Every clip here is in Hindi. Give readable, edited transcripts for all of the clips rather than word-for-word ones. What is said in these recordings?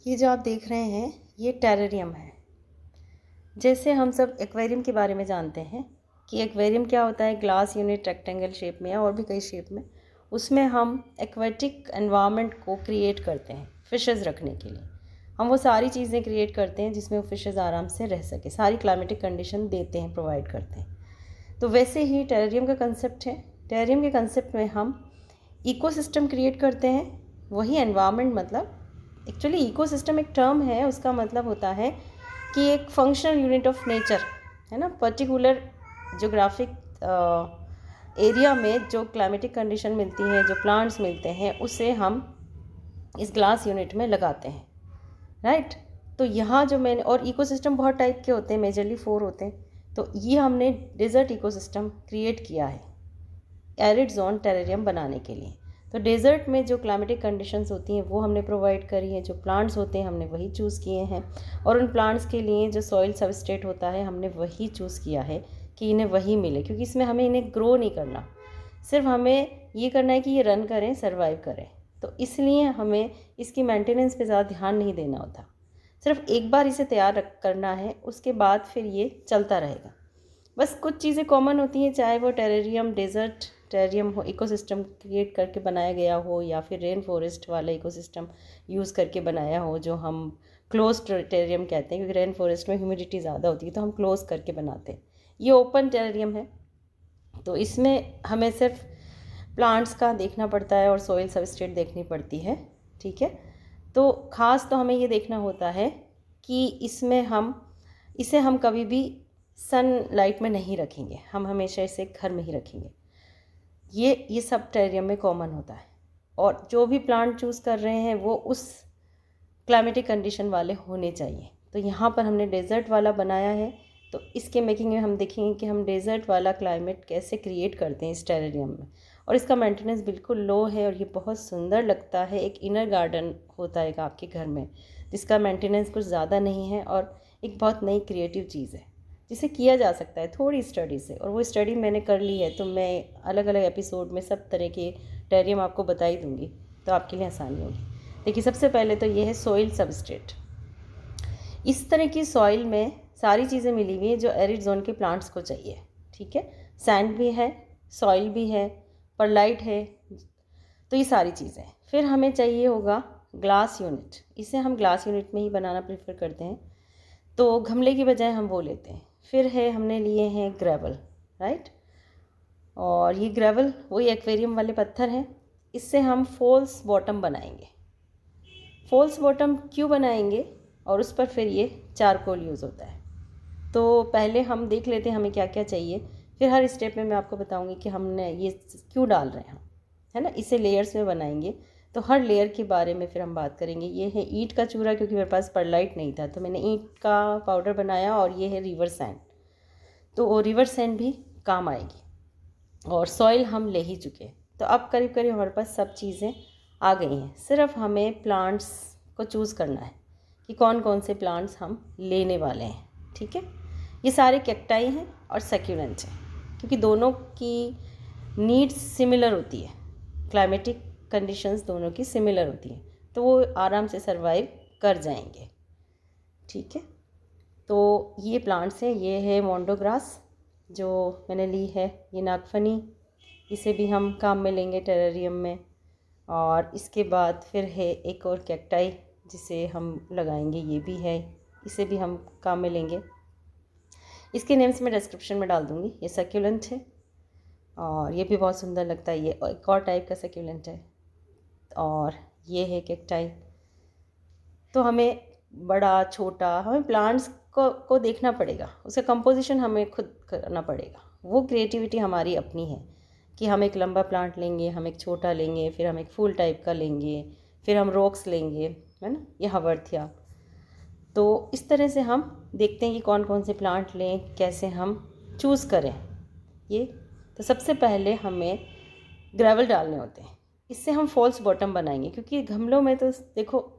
ये जो आप देख रहे हैं ये टेरेरियम है। जैसे हम सब एक्वेरियम के बारे में जानते हैं कि एक्वेरियम क्या होता है, ग्लास यूनिट रेक्टेंगल शेप में या और भी कई शेप में, उसमें हम एक्वेटिक एनवायरनमेंट को क्रिएट करते हैं फ़िशेज़ रखने के लिए। हम वो सारी चीज़ें क्रिएट करते हैं जिसमें वो फ़िशेज़ आराम से रह सके, सारी क्लाइमेटिक कंडीशन देते हैं, प्रोवाइड करते हैं। तो वैसे ही टेरेरियम का कंसेप्ट है। टेरेरियम के कंसेप्ट में हम इकोसिस्टम क्रिएट करते हैं। वही एनवायरनमेंट, मतलब एक्चुअली इकोसिस्टम एक टर्म है, उसका मतलब होता है कि एक फंक्शनल यूनिट ऑफ नेचर है ना, पर्टिकुलर जोग्राफिक एरिया में जो क्लाइमेटिक कंडीशन मिलती है, जो प्लांट्स मिलते हैं, उसे हम इस ग्लास यूनिट में लगाते हैं, राइट। तो यहाँ जो मैंने, और इकोसिस्टम बहुत टाइप के होते हैं, मेजरली 4 होते हैं। तो ये हमने डेजर्ट इकोसिस्टम क्रिएट किया है एरिड जोन टेरेरियम बनाने के लिए। तो डेजर्ट में जो क्लाइमेटिक कंडीशंस होती हैं वो हमने प्रोवाइड करी है, जो प्लांट्स होते हैं हमने वही चूज़ किए हैं, और उन प्लांट्स के लिए जो सॉइल सबस्ट्रेट होता है हमने वही चूज़ किया है कि इन्हें वही मिले, क्योंकि इसमें हमें इन्हें ग्रो नहीं करना, सिर्फ हमें ये करना है कि ये रन करें, सर्वाइव करें। तो इसलिए हमें इसकी मेंटेनेंस पे ज़्यादा ध्यान नहीं देना होता, सिर्फ एक बार इसे तैयार करना है, उसके बाद फिर ये चलता रहेगा। बस कुछ चीज़ें कॉमन होती हैं, चाहे वो टेरेरियम डेजर्ट टेरेरियम हो, इकोसिस्टम क्रिएट करके बनाया गया हो, या फिर रेन फॉरेस्ट वाला इकोसिस्टम यूज़ करके बनाया हो, जो हम क्लोज टेरेरियम कहते हैं, क्योंकि रेन फॉरेस्ट में ह्यूमिडिटी ज़्यादा होती है तो हम क्लोज करके बनाते हैं। ये ओपन टेरेरियम है, तो इसमें हमें सिर्फ प्लांट्स का देखना पड़ता है और सॉइल सबस्ट्रेट देखनी पड़ती है, ठीक है। तो ख़ास तो हमें ये देखना होता है कि इसमें इसे हम कभी भी सनलाइट में नहीं रखेंगे, हम हमेशा इसे घर में ही रखेंगे। ये सब टेरेरियम में कॉमन होता है, और जो भी प्लांट चूज़ कर रहे हैं वो उस क्लाइमेटिक कंडीशन वाले होने चाहिए। तो यहाँ पर हमने डेजर्ट वाला बनाया है, तो इसके मेकिंग में हम देखेंगे कि हम डेजर्ट वाला क्लाइमेट कैसे क्रिएट करते हैं इस टेरेरियम में। और इसका मेंटेनेंस बिल्कुल लो है, और ये बहुत सुंदर लगता है। एक इनर गार्डन होता है आपके घर में, जिसका मेंटेनेंस कुछ ज़्यादा नहीं है, और एक बहुत नई क्रिएटिव चीज़ है जिसे किया जा सकता है थोड़ी स्टडी से। और वो स्टडी मैंने कर ली है, तो मैं अलग अलग एपिसोड में सब तरह के टेरेरियम आपको बता ही दूँगी, तो आपके लिए आसानी होगी। देखिए, सबसे पहले तो ये है सॉइल सबस्ट्रेट। इस तरह की सॉइल में सारी चीज़ें मिली हुई हैं जो एरिड जोन के प्लांट्स को चाहिए, ठीक है। सैंड भी है, सॉइल भी है, परलाइट है, तो ये सारी चीज़ें। फिर हमें चाहिए होगा ग्लास यूनिट। इसे हम ग्लास यूनिट में ही बनाना प्रेफर करते हैं, तो गमले की बजाय हम वो लेते हैं। फिर हमने लिए हैं ग्रेवल, राइट। और ये ग्रेवल वही एक्वेरियम वाले पत्थर हैं। इससे हम फॉल्स बॉटम बनाएंगे। फॉल्स बॉटम क्यों बनाएंगे, और उस पर फिर ये चारकोल यूज़ होता है। तो पहले हम देख लेते हैं हमें क्या क्या चाहिए, फिर हर स्टेप में मैं आपको बताऊंगी कि हमने ये क्यों डाल रहे हैं, है ना। इसे लेयर्स में बनाएंगे, तो हर लेयर के बारे में फिर हम बात करेंगे। ये है ईंट का चूरा, क्योंकि मेरे पास परलाइट नहीं था तो मैंने ईंट का पाउडर बनाया। और ये है रिवर सैंड, तो रिवर सैंड भी काम आएगी। और सॉइल हम ले ही चुके हैं, तो अब करीब करीब हमारे पास सब चीज़ें आ गई हैं। सिर्फ हमें प्लांट्स को चूज़ करना है कि कौन कौन से प्लांट्स हम लेने वाले हैं, ठीक है। ये सारे कैक्टाई हैं और सैक्यूलेंट हैं, क्योंकि दोनों की नीड्स सिमिलर होती है, क्लाइमेटिक कंडीशंस दोनों की सिमिलर होती हैं, तो वो आराम से सरवाइव कर जाएंगे, ठीक है। तो ये प्लांट्स हैं। ये है मोंडोग्रास जो मैंने ली है, ये नागफनी, इसे भी हम काम में लेंगे टेरेरियम में। और इसके बाद फिर है एक और कैक्टाई जिसे हम लगाएंगे, ये भी है, इसे भी हम काम में लेंगे। इसके नेम्स मैं डिस्क्रिप्शन में डाल दूँगी। ये सैक्यूलेंट है और ये भी बहुत सुंदर लगता है। ये एक और टाइप का सैक्यूलेंट है, और ये है कैक्टाई। तो हमें बड़ा छोटा, हमें प्लांट्स को देखना पड़ेगा, उसका कंपोजिशन हमें खुद करना पड़ेगा। वो क्रिएटिविटी हमारी अपनी है कि हम एक लंबा प्लांट लेंगे, हम एक छोटा लेंगे, फिर हम एक फूल टाइप का लेंगे, फिर हम रॉक्स लेंगे, है ना, ये हवर्थिया। तो इस तरह से हम देखते हैं कि कौन कौन से प्लांट लें, कैसे हम चूज़ करें ये। तो सबसे पहले हमें ग्रेवल डालने होते हैं, इससे हम फॉल्स बॉटम बनाएंगे। क्योंकि गमलों में तो देखो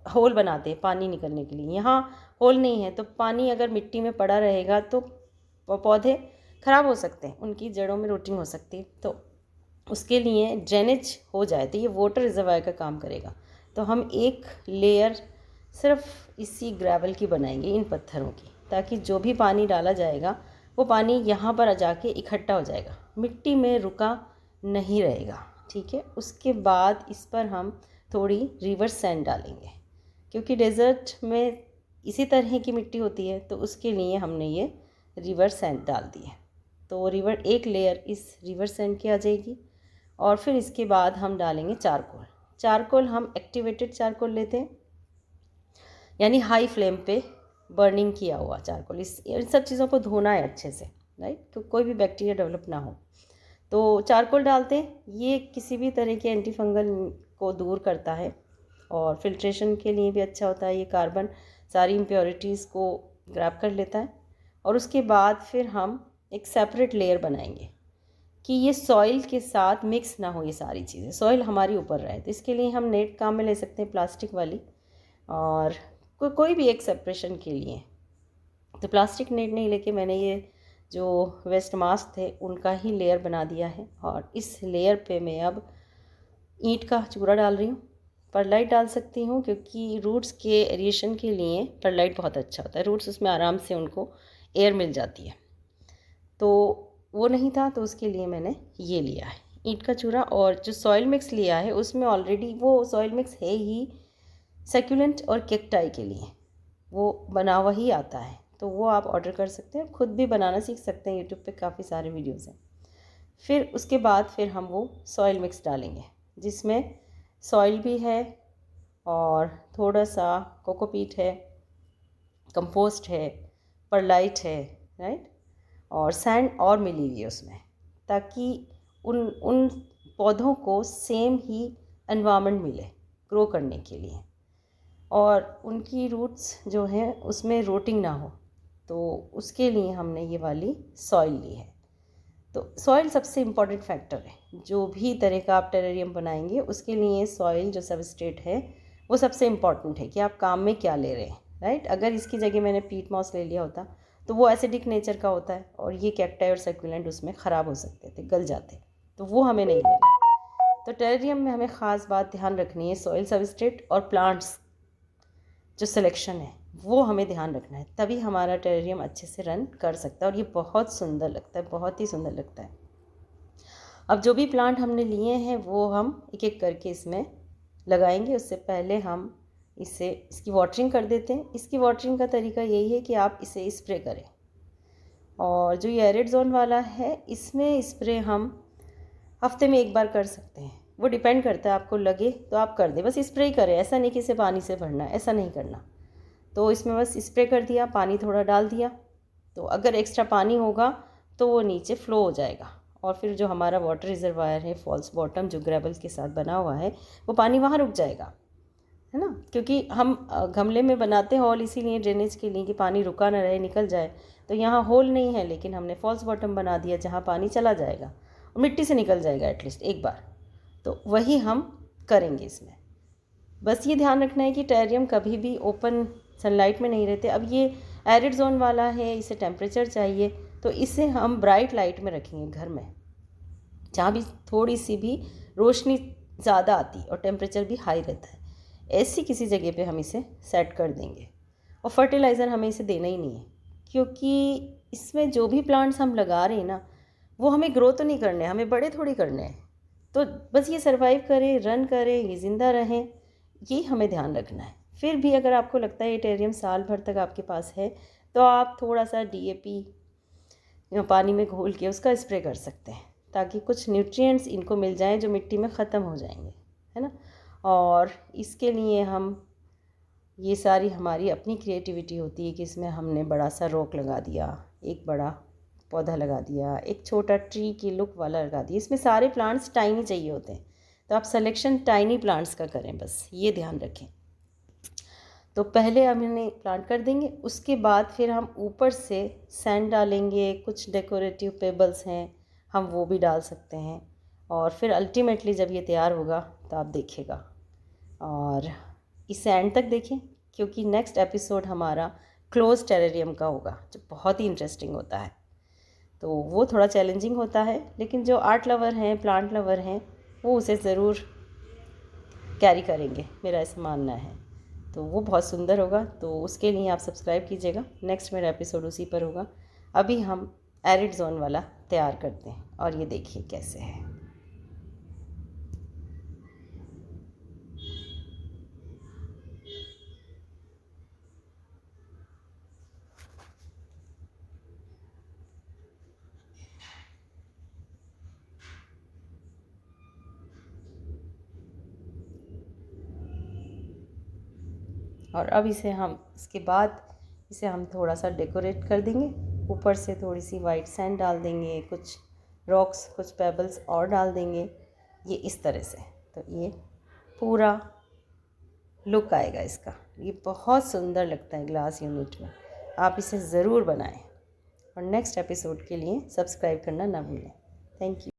होल बनाते हैं पानी निकलने के लिए, यहाँ होल नहीं है, तो पानी अगर मिट्टी में पड़ा रहेगा तो पौधे ख़राब हो सकते हैं, उनकी जड़ों में रूटिंग हो सकती है। तो उसके लिए ड्रेनेज हो जाए तो ये वाटर रिजर्वायर का काम करेगा। तो हम एक लेयर सिर्फ इसी ग्रेवल की बनाएंगे, इन पत्थरों की, ताकि जो भी पानी डाला जाएगा वो पानी यहाँ पर आ जाके इकट्ठा हो जाएगा, मिट्टी में रुका नहीं रहेगा। ठीक है, उसके बाद इस पर हम थोड़ी रिवर सैंड डालेंगे, क्योंकि डेज़र्ट में इसी तरह की मिट्टी होती है, तो उसके लिए हमने ये रिवर सैंड डाल दी है। तो रिवर एक लेयर इस रिवर सैंड की आ जाएगी। और फिर इसके बाद हम डालेंगे चारकोल। चारकोल हम एक्टिवेटेड चारकोल लेते हैं, यानी हाई फ्लेम पे बर्निंग किया हुआ चारकोल। इन सब चीज़ों को धोना है अच्छे से, राइट, तो कोई भी बैक्टीरिया डेवलप ना हो। तो चारकोल डालते हैं, ये किसी भी तरह के एंटी फंगल को दूर करता है और फिल्ट्रेशन के लिए भी अच्छा होता है। ये कार्बन सारी इम्प्योरिटीज़ को ग्रैब कर लेता है। और उसके बाद फिर हम एक सेपरेट लेयर बनाएंगे कि ये सॉइल के साथ मिक्स ना हो, ये सारी चीज़ें सॉइल हमारी ऊपर रहे। तो इसके लिए हम नेट काम में ले सकते हैं, प्लास्टिक वाली, और कोई भी एक सेपरेशन के लिए। तो प्लास्टिक नेट नहीं लेके मैंने ये जो वेस्ट मास्क थे उनका ही लेयर बना दिया है। और इस लेयर पे मैं अब ईंट का चूरा डाल रही हूँ। परलाइट डाल सकती हूँ, क्योंकि रूट्स के एरिएशन के लिए परलाइट बहुत अच्छा होता है। रूट्स उसमें आराम से उनको एयर मिल जाती है। तो वो नहीं था, तो उसके लिए मैंने ये लिया है ईंट का चूरा। और जो सॉइल मिक्स लिया है उसमें ऑलरेडी वो सॉइल मिक्स है ही सैक्युलेंट और केक्टाई के लिए, वो बना हुआ ही आता है। तो वो आप ऑर्डर कर सकते हैं, खुद भी बनाना सीख सकते हैं, यूट्यूब पे काफ़ी सारे वीडियोज़ हैं। फिर उसके बाद फिर हम वो सॉइल मिक्स डालेंगे, जिसमें सॉइल भी है और थोड़ा सा कोकोपीट है, कंपोस्ट है, परलाइट है, राइट, और सैंड और मिली हुई है उसमें, ताकि उन पौधों को सेम ही एनवायरनमेंट मिले ग्रो करने के लिए, और उनकी रूट्स जो हैं उसमें रोटिंग ना हो। तो उसके लिए हमने ये वाली सॉइल ली है। तो सॉइल सबसे इम्पॉर्टेंट फैक्टर है। जो भी तरह का आप टेरेरियम बनाएंगे उसके लिए सॉइल जो सबस्ट्रेट है वो सबसे इम्पॉर्टेंट है, कि आप काम में क्या ले रहे हैं, राइट। अगर इसकी जगह मैंने पीट मॉस ले लिया होता तो वो एसिडिक नेचर का होता है, और ये कैक्टाई और सैकुलेंट उसमें ख़राब हो सकते थे, गल जाते, तो वो हमें नहीं लेना। तो टेरेरियम में हमें ख़ास बात ध्यान रखनी है, सॉइल सबस्ट्रेट और प्लांट्स जो सिलेक्शन है वो हमें ध्यान रखना है, तभी हमारा टेरेरियम अच्छे से रन कर सकता है। और ये बहुत सुंदर लगता है, बहुत ही सुंदर लगता है। अब जो भी प्लांट हमने लिए हैं वो हम एक एक करके इसमें लगाएंगे। उससे पहले हम इसकी वाटरिंग कर देते हैं। इसकी वाटरिंग का तरीका यही है कि आप इसे स्प्रे करें। और जो ये एरिड जोन वाला है इसमें स्प्रे हम हफ्ते में एक बार कर सकते हैं, वो डिपेंड करता है, आपको लगे तो आप कर दें, बस स्प्रे ही करें। ऐसा नहीं कि इसे पानी से भरना है, ऐसा नहीं करना। तो इसमें बस स्प्रे कर दिया, पानी थोड़ा डाल दिया, तो अगर एक्स्ट्रा पानी होगा तो वो नीचे फ्लो हो जाएगा। और फिर जो हमारा वाटर रिजर्वायर है फॉल्स बॉटम जो ग्रेवल के साथ बना हुआ है, वो पानी वहाँ रुक जाएगा, है ना। क्योंकि हम गमले में बनाते हैं हॉल इसीलिए, ड्रेनेज के लिए, कि पानी रुका ना रहे, निकल जाए। तो यहाँ होल नहीं है, लेकिन हमने फॉल्स बॉटम बना दिया जहाँ पानी चला जाएगा और मिट्टी से निकल जाएगा एटलीस्ट एक बार। तो वही हम करेंगे इसमें। बस ये ध्यान रखना है कि टेरेरियम कभी भी ओपन सनलाइट में नहीं रहते। अब ये एरिड जोन वाला है, इसे टेम्परेचर चाहिए, तो इसे हम ब्राइट लाइट में रखेंगे घर में, जहाँ भी थोड़ी सी भी रोशनी ज़्यादा आती और टेम्परेचर भी हाई रहता है, ऐसी किसी जगह पे हम इसे सेट कर देंगे। और फर्टिलाइज़र हमें इसे देना ही नहीं है, क्योंकि इसमें जो भी प्लांट्स हम लगा रहे हैं ना, वो हमें ग्रो तो नहीं करने, हमें बड़े थोड़ी करने हैं। तो बस ये सर्वाइव करें, रन करें, ये ज़िंदा रहें, ये हमें ध्यान रखना है। फिर भी अगर आपको लगता है ये टेरेरियम साल भर तक आपके पास है, तो आप थोड़ा सा DAP पानी में घोल के उसका स्प्रे कर सकते हैं, ताकि कुछ न्यूट्रिएंट्स इनको मिल जाएं जो मिट्टी में ख़त्म हो जाएंगे, है ना। और इसके लिए हम, ये सारी हमारी अपनी क्रिएटिविटी होती है कि इसमें हमने बड़ा सा रॉक लगा दिया, एक बड़ा पौधा लगा दिया, एक छोटा ट्री की लुक वाला लगा दिया। इसमें सारे प्लांट्स टाइनी चाहिए होते हैं, तो आप सिलेक्शन टाइनी प्लांट्स का करें, बस ये ध्यान रखें। तो पहले हम इन्हें प्लांट कर देंगे, उसके बाद फिर हम ऊपर से सैंड डालेंगे, कुछ डेकोरेटिव पेबल्स हैं हम वो भी डाल सकते हैं। और फिर अल्टीमेटली जब ये तैयार होगा तो आप देखिएगा, और इसे एंड तक देखें, क्योंकि नेक्स्ट एपिसोड हमारा क्लोज टेरेरियम का होगा, जो बहुत ही इंटरेस्टिंग होता है। तो वो थोड़ा चैलेंजिंग होता है, लेकिन जो आर्ट लवर हैं, प्लांट लवर हैं, वो उसे ज़रूर कैरी करेंगे, मेरा ऐसा मानना है। तो वो बहुत सुंदर होगा। तो उसके लिए आप सब्सक्राइब कीजिएगा। नेक्स्ट मेरा एपिसोड उसी पर होगा। अभी हम एरिड जोन वाला तैयार करते हैं और ये देखिए कैसे है। और अब इसके बाद इसे हम थोड़ा सा डेकोरेट कर देंगे। ऊपर से थोड़ी सी वाइट सैंड डाल देंगे, कुछ रॉक्स, कुछ पेबल्स और डाल देंगे, ये इस तरह से। तो ये पूरा लुक आएगा इसका। ये बहुत सुंदर लगता है ग्लास यूनिट में। आप इसे ज़रूर बनाएं और नेक्स्ट एपिसोड के लिए सब्सक्राइब करना ना भूलें। Thank you.